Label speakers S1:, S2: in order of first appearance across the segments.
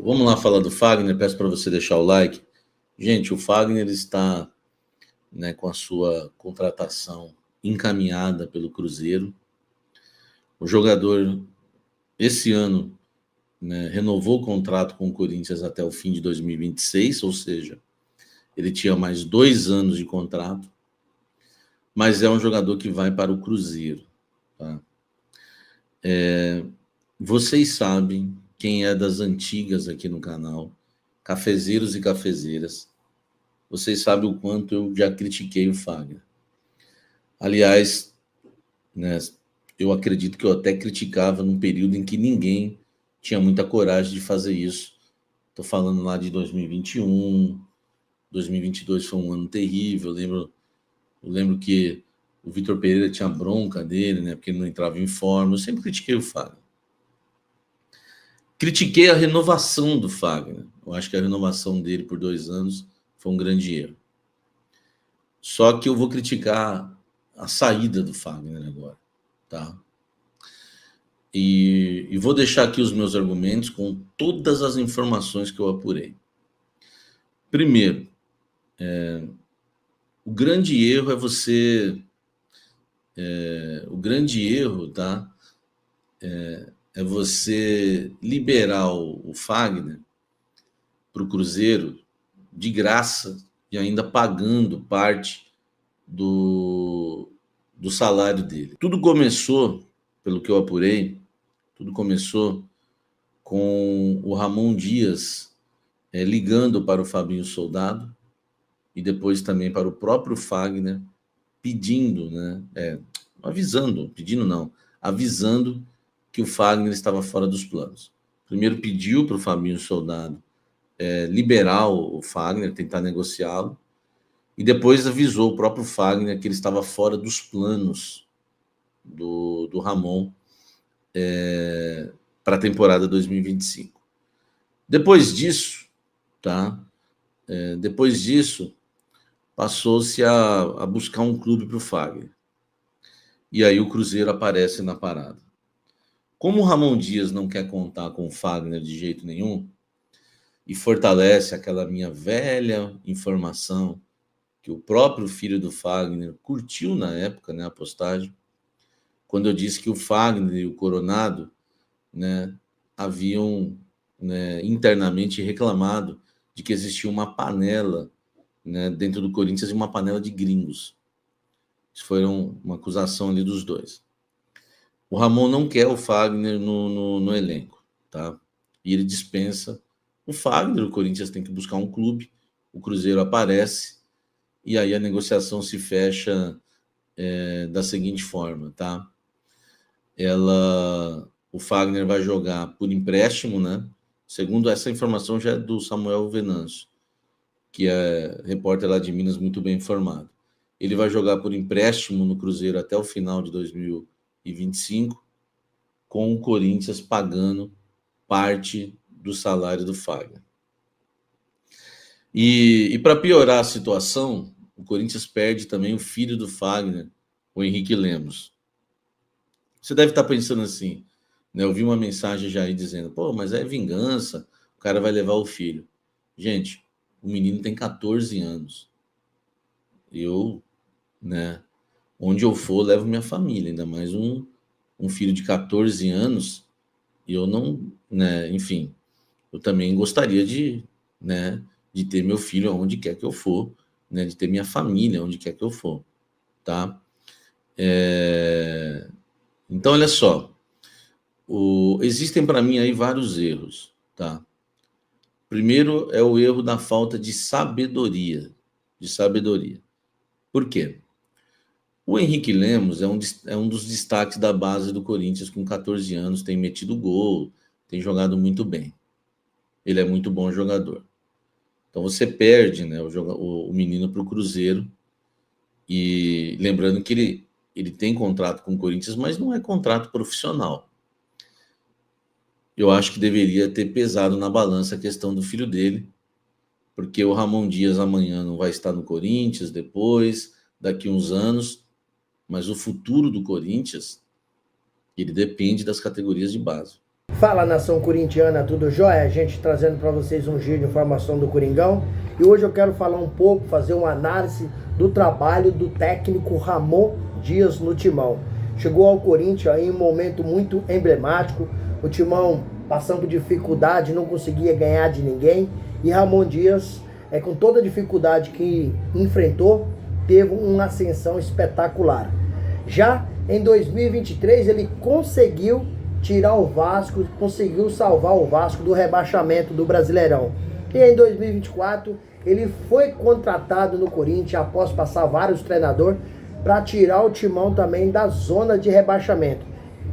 S1: Vamos lá falar do Fagner, peço para você deixar o like. Gente, o Fagner está, né, com a sua contratação encaminhada pelo Cruzeiro. O jogador, esse ano, né, renovou o contrato com o Corinthians até o fim de 2026, ou seja, ele tinha mais 2 anos de contrato, mas é um jogador que vai para o Cruzeiro. Tá? Vocês sabem, quem é das antigas aqui no canal, cafezeiros e cafezeiras, vocês sabem o quanto eu já critiquei o Fagner. Aliás, né, eu acredito que eu até criticava num período em que ninguém tinha muita coragem de fazer isso. Estou falando lá de 2021, 2022 foi um ano terrível. Eu lembro que o Vitor Pereira tinha bronca dele, né, porque ele não entrava em forma. Eu sempre critiquei o Fagner. Critiquei a renovação do Fagner. Eu acho que a renovação dele por 2 anos foi um grande erro. Só que eu vou criticar a saída do Fagner agora, tá? E vou deixar aqui os meus argumentos com todas as informações que eu apurei. Primeiro, o grande erro é você... o grande erro, tá? É você liberar o Fagner para o Cruzeiro de graça e ainda pagando parte do salário dele. Tudo começou, pelo que eu apurei, tudo começou com o Ramon Dias ligando para o Fabinho Soldado e depois também para o próprio Fagner, pedindo, né, avisando, pedindo não, avisando que o Fagner estava fora dos planos. Primeiro pediu para o Fabinho Soldado liberar o Fagner, tentar negociá-lo, e depois avisou o próprio Fagner que ele estava fora dos planos do Ramon para a temporada 2025. Depois disso, tá? Depois disso, passou-se a buscar um clube para o Fagner. E aí o Cruzeiro aparece na parada. Como o Ramon Dias não quer contar com o Fagner de jeito nenhum, e fortalece aquela minha velha informação que o próprio filho do Fagner curtiu na época, né, a postagem, quando eu disse que o Fagner e o Coronado, né, haviam, né, internamente reclamado de que existia uma panela, né, dentro do Corinthians e uma panela de gringos. Isso foi uma acusação ali dos dois. O Ramon não quer o Fagner no elenco, tá? E ele dispensa o Fagner. O Corinthians tem que buscar um clube, o Cruzeiro aparece e aí a negociação se fecha da seguinte forma, tá? O Fagner vai jogar por empréstimo, né? Segundo essa informação já é do Samuel Venâncio, que é repórter lá de Minas, muito bem informado. Ele vai jogar por empréstimo no Cruzeiro até o final de 2025, com o Corinthians pagando parte do salário do Fagner. E para piorar a situação, o Corinthians perde também o filho do Fagner, o Henrique Lemos. Você deve estar pensando assim, né? Eu vi uma mensagem já aí dizendo, pô, mas é vingança, o cara vai levar o filho. Gente, o menino tem 14 anos. Eu, né, onde eu for, levo minha família, ainda mais um filho de 14 anos, e eu não, né, enfim, eu também gostaria né, de ter meu filho aonde quer que eu for, né, de ter minha família aonde quer que eu for, tá? Então, olha só, existem para mim aí vários erros, tá? Primeiro é o erro da falta de sabedoria, Por quê? O Henrique Lemos é um dos destaques da base do Corinthians com 14 anos, tem metido gol, tem jogado muito bem. Ele é muito bom jogador. Então você perde, né, o menino para o Cruzeiro, e lembrando que ele tem contrato com o Corinthians, mas não é contrato profissional. Eu acho que deveria ter pesado na balança a questão do filho dele, porque o Ramon Dias amanhã não vai estar no Corinthians, depois, daqui uns anos, mas o futuro do Corinthians, ele depende das categorias de base.
S2: Fala, nação corintiana, tudo jóia? A gente trazendo para vocês um giro de informação do Coringão. E hoje eu quero falar um pouco, fazer uma análise do trabalho do técnico Ramon Dias no Timão. Chegou ao Corinthians em um momento muito emblemático, o Timão passando por dificuldade, não conseguia ganhar de ninguém. E Ramon Dias, com toda a dificuldade que enfrentou, teve uma ascensão espetacular. Já em 2023 ele conseguiu tirar o Vasco, conseguiu salvar o Vasco do rebaixamento do Brasileirão. E em 2024 ele foi contratado no Corinthians após passar vários treinadores para tirar o Timão também da zona de rebaixamento.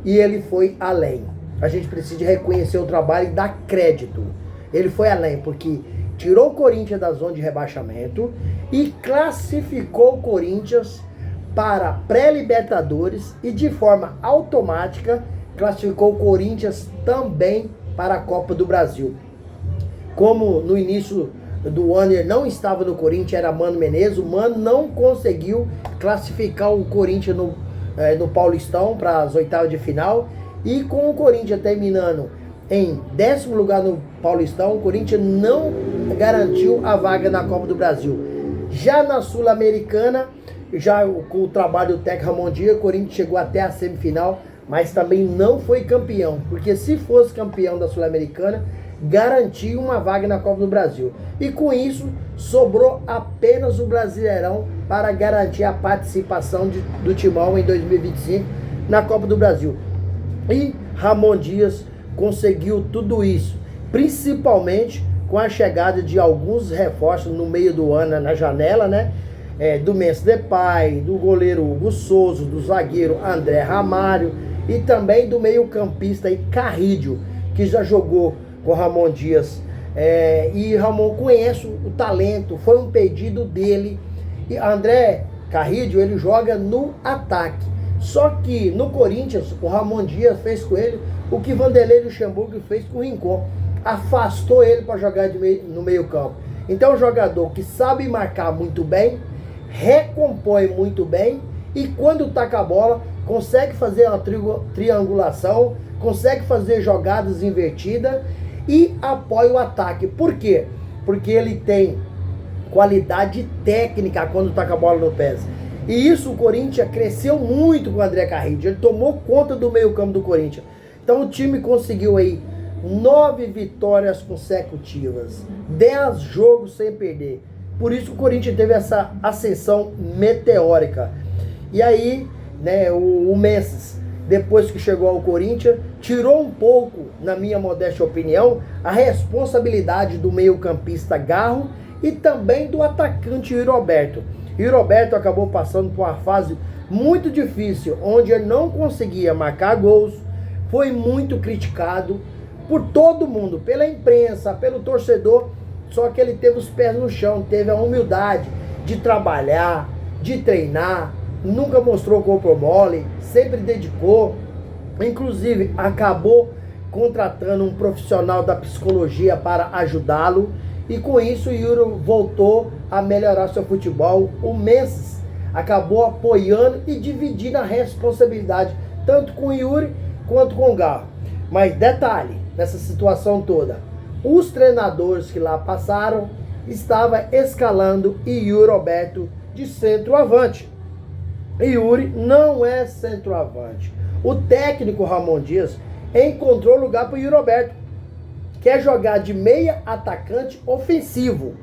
S2: E ele foi além. A gente precisa reconhecer o trabalho e dar crédito. Ele foi além porque tirou o Corinthians da zona de rebaixamento e classificou o Corinthians para pré-Libertadores e de forma automática classificou o Corinthians também para a Copa do Brasil. Como no início do ano ele não estava no Corinthians, era Mano Menezes, o Mano não conseguiu classificar o Corinthians no Paulistão para as oitavas de final, e com o Corinthians terminando em 10º lugar no Paulistão, o Corinthians não garantiu a vaga na Copa do Brasil. Já na Sul-Americana, já com o trabalho do técnico Ramon Dias, o Corinthians chegou até a semifinal, mas também não foi campeão, porque se fosse campeão da Sul-Americana, garantia uma vaga na Copa do Brasil. E com isso, sobrou apenas o Brasileirão para garantir a participação do Timão em 2025 na Copa do Brasil. E Ramon Dias conseguiu tudo isso, principalmente com a chegada de alguns reforços no meio do ano, na janela, né? Do Memphis Depay, do goleiro Hugo Souza, do zagueiro André Ramalho e também do meio-campista Carrillo, que já jogou com Ramon Dias. E Ramon conhece o talento, foi um pedido dele. E André Carrillo, ele joga no ataque. Só que no Corinthians, o Ramon Dias fez com ele o que Vanderlei Luxemburgo fez com o Rincon. Afastou ele para jogar no meio-campo. Então, é um jogador que sabe marcar muito bem, recompõe muito bem e quando taca a bola consegue fazer uma triangulação, consegue fazer jogadas invertidas e apoia o ataque. Por quê? Porque ele tem qualidade técnica quando taca a bola no pé. E isso o Corinthians cresceu muito com o André Carrillo. Ele tomou conta do meio-campo do Corinthians. Então o time conseguiu aí 9 vitórias consecutivas, 10 jogos sem perder. Por isso o Corinthians teve essa ascensão meteórica. E aí, né, o Memphis, depois que chegou ao Corinthians, tirou um pouco, na minha modesta opinião, a responsabilidade do meio-campista Garro e também do atacante Yuri Alberto. Yuri Alberto acabou passando por uma fase muito difícil, onde ele não conseguia marcar gols, foi muito criticado por todo mundo, pela imprensa, pelo torcedor. Só que ele teve os pés no chão, teve a humildade de trabalhar, de treinar, nunca mostrou corpo mole, sempre dedicou, inclusive acabou contratando um profissional da psicologia para ajudá-lo, e com isso o Yuri voltou a melhorar seu futebol. O Memphis acabou apoiando e dividindo a responsabilidade, tanto com o Yuri quanto com o Garro. Mas detalhe, nessa situação toda, os treinadores que lá passaram estavam escalando Yuri Alberto de centroavante. Yuri não é centroavante. O técnico Ramon Dias encontrou lugar para o Yuri Alberto. Quer jogar de meia atacante ofensivo.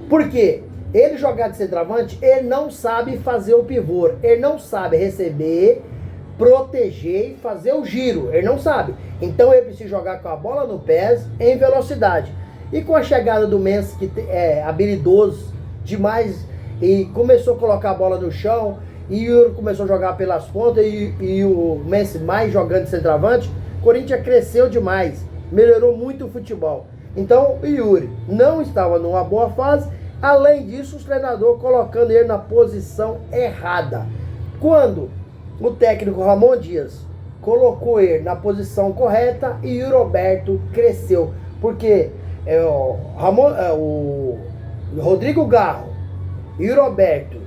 S2: Por quê? Ele jogar de centroavante, ele não sabe fazer o pivô. Ele não sabe receber, proteger e fazer o giro. Ele não sabe. Então ele precisa jogar com a bola no pé em velocidade. E com a chegada do Memphis, que é habilidoso demais, e começou a colocar a bola no chão, e o Yuri começou a jogar pelas pontas, e o Memphis mais jogando de centroavante, o Corinthians cresceu demais, melhorou muito o futebol. Então o Yuri não estava numa boa fase. Além disso, os treinadores colocando ele na posição errada. Quando o técnico Ramon Dias colocou ele na posição correta, e Yuri Alberto cresceu. Porque o Rodrigo Garro, Yuri Alberto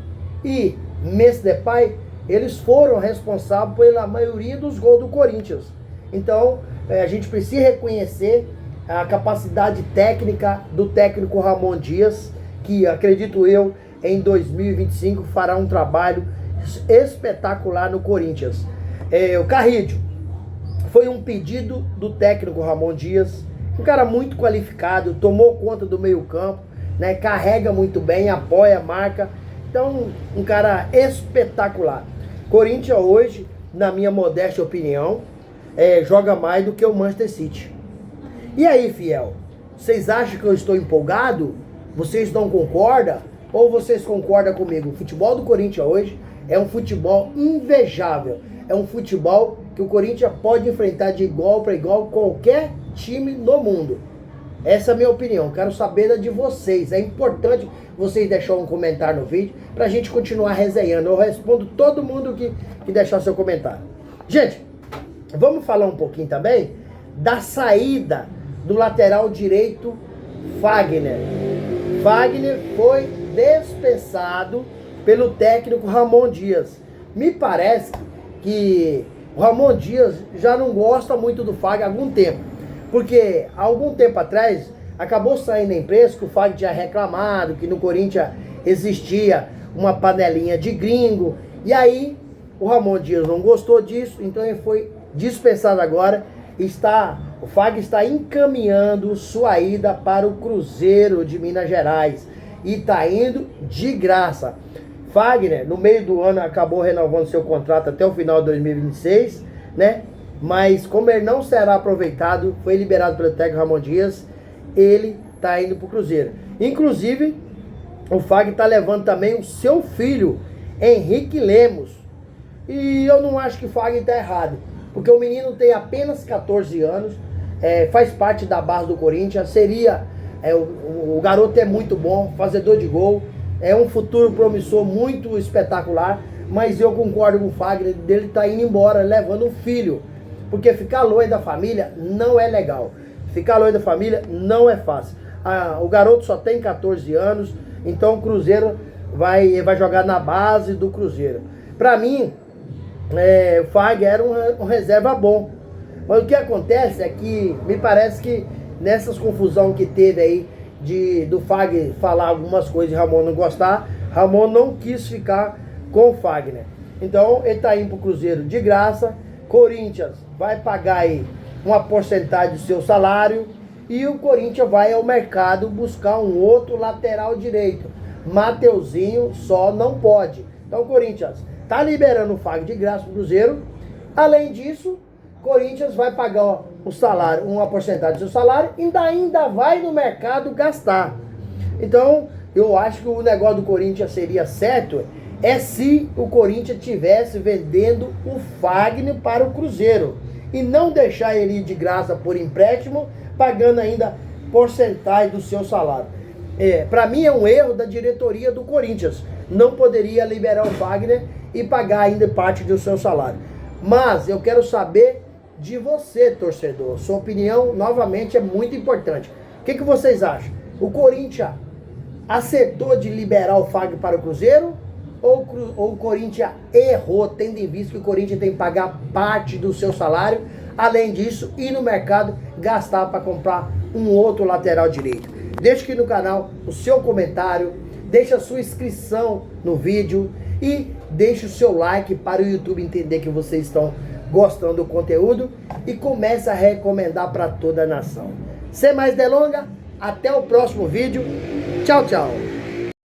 S2: e Memphis Depay, eles foram responsáveis pela maioria dos gols do Corinthians. Então, a gente precisa reconhecer a capacidade técnica do técnico Ramon Dias, que acredito eu, em 2025 fará um trabalho espetacular no Corinthians. O Carrídio foi um pedido do técnico Ramon Dias, um cara muito qualificado, tomou conta do meio campo, né, carrega muito bem, apoia, marca, então um cara espetacular. Corinthians hoje, na minha modesta opinião, joga mais do que o Manchester City. E aí, fiel, vocês acham que eu estou empolgado? Vocês não concordam? Ou vocês concordam comigo? O futebol do Corinthians hoje é um futebol invejável. É um futebol que o Corinthians pode enfrentar de igual para igual qualquer time no mundo. Essa é a minha opinião. Quero saber da de vocês. É importante vocês deixarem um comentário no vídeo para a gente continuar resenhando. Eu respondo todo mundo que deixar seu comentário. Gente, vamos falar um pouquinho também da saída do lateral direito Fagner. Fagner foi dispensado pelo técnico Ramon Dias. Me parece que o Ramon Dias já não gosta muito do Fagner há algum tempo. Porque há algum tempo atrás acabou saindo a imprensa que o Fagner tinha reclamado que no Corinthians existia uma panelinha de gringo. E aí o Ramon Dias não gostou disso, então ele foi dispensado agora. O Fagner está encaminhando sua ida para o Cruzeiro de Minas Gerais. E está indo de graça. Fagner, no meio do ano, acabou renovando seu contrato até o final de 2026, né? Mas como ele não será aproveitado, foi liberado pelo técnico Ramon Dias, ele está indo para o Cruzeiro. Inclusive, o Fagner está levando também o seu filho, Henrique Lemos. E eu não acho que o Fagner está errado, porque o menino tem apenas 14 anos, faz parte da base do Corinthians, o garoto é muito bom, fazedor de gol, é um futuro promissor muito espetacular, mas eu concordo com o Fagner dele estar indo embora, levando o filho, porque ficar longe da família não é legal, ficar longe da família não é fácil. O garoto só tem 14 anos, então o Cruzeiro vai jogar na base do Cruzeiro. Para mim, o Fagner era um reserva bom, mas o que acontece é que me parece que nessas confusão que teve aí do Fagner falar algumas coisas e Ramon não gostar, Ramon não quis ficar com o Fagner. Então ele está indo para o Cruzeiro de graça. Corinthians vai pagar aí uma porcentagem do seu salário e o Corinthians vai ao mercado buscar um outro lateral direito. Mateuzinho só não pode. Então o Corinthians está liberando o Fagner de graça para o Cruzeiro. Além disso, Corinthians vai pagar o salário, uma porcentagem do seu salário, e ainda vai no mercado gastar. Então, eu acho que o negócio do Corinthians seria certo se o Corinthians tivesse vendendo o Fagner para o Cruzeiro e não deixar ele ir de graça por empréstimo, pagando ainda porcentagem do seu salário. Para mim é um erro da diretoria do Corinthians. Não poderia liberar o Fagner e pagar ainda parte do seu salário. Mas eu quero saber de você, torcedor. Sua opinião, novamente, é muito importante. O que vocês acham? O Corinthians acertou de liberar o Fagner para o Cruzeiro? Ou o Corinthians errou, tendo em vista que o Corinthians tem que pagar parte do seu salário? Além disso, ir no mercado, gastar para comprar um outro lateral direito. Deixe aqui no canal o seu comentário, deixe a sua inscrição no vídeo e deixe o seu like para o YouTube entender que vocês estão gostando do conteúdo e comece a recomendar para toda a nação. Sem mais delongas, até o próximo vídeo. Tchau, tchau.